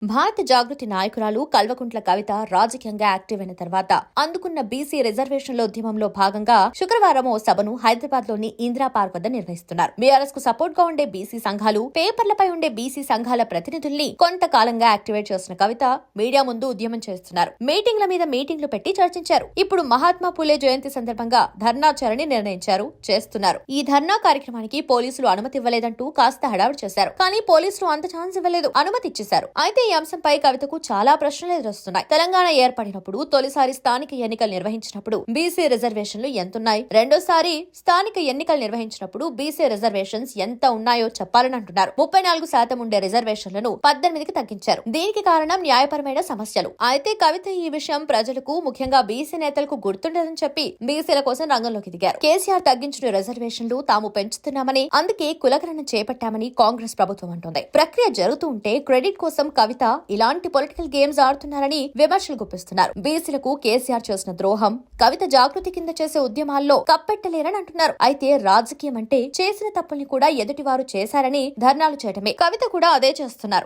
భారత జాగృతి నాయకురాలు కల్వకుంట్ల కవిత రాజకీయంగా యాక్టివ్ అయిన తర్వాత అందుకున్న బీసీ రిజర్వేషన్ల ఉద్యమంలో భాగంగా శుక్రవారం ఓ సభను హైదరాబాద్ లోని ఇందిరా పార్క్ వద్ద నిర్వహిస్తున్నారు. బీఆర్ఎస్ కు సపోర్ట్ గా ఉండే బీసీ సంఘాలు, పేపర్లపై ఉండే బీసీ సంఘాల ప్రతినిధుల్ని కొంతకాలంగా యాక్టివేట్ చేసిన కవిత మీడియా ముందు ఉద్యమం చేస్తున్నారు. మీటింగ్ల మీద మీటింగ్లు పెట్టి చర్చించారు. ఇప్పుడు మహాత్మా పూలే జయంతి సందర్భంగా ధర్నా చేయాలని చేస్తున్నారు. ఈ ధర్నా కార్యక్రమానికి పోలీసులు అనుమతి ఇవ్వలేదంటూ కాస్త హడావుడి చేశారు. కానీ పోలీసులు అంత ఛాన్స్ ఇవ్వలేదు, అనుమతి ఇచ్చేశారు. అయితే ఈ అంశంపై కవితకు చాలా ప్రశ్నలు ఎదురొస్తున్నాయి. తెలంగాణ ఏర్పడినప్పుడు తొలిసారి స్థానిక ఎన్నికలు నిర్వహించినప్పుడు బీసీ రిజర్వేషన్లు ఎంతున్నాయి, రెండోసారి స్థానిక ఎన్నికలు నిర్వహించినప్పుడు బీసీ రిజర్వేషన్స్ ఎంత ఉన్నాయో చెప్పాలని అంటున్నారు. 34% ఉండే రిజర్వేషన్లను 18కి తగ్గించారు. దీనికి కారణం న్యాయపరమైన సమస్యలు. అయితే కవిత ఈ విషయం ప్రజలకు, ముఖ్యంగా బీసీ నేతలకు గుర్తుండదని చెప్పి బీసీల కోసం రంగంలోకి దిగారు. కేసీఆర్ తగ్గించిన రిజర్వేషన్లు తాము పెంచుతున్నామని, అందుకే కులగణన చేపట్టామని కాంగ్రెస్ ప్రభుత్వం అంటోంది. ప్రక్రియ జరుగుతూ ఉంటే క్రెడిట్ కోసం కవిత ఇలాంటి పొలిటికల్ గేమ్స్ ఆడుతున్నారని విమర్శలు గుప్పిస్తున్నారు. బీసీలకు కేసీఆర్ చేసిన ద్రోహం కవిత జాగృతి కింద చేసే ఉద్యమాల్లో కప్పెట్టలేరని అంటున్నారు. అయితే రాజకీయం అంటే చేసిన తప్పుల్ని కూడా ఎదుటివారు చేశారని ధర్నాలు చేయటమే. కవిత కూడా అదే చేస్తున్నారు.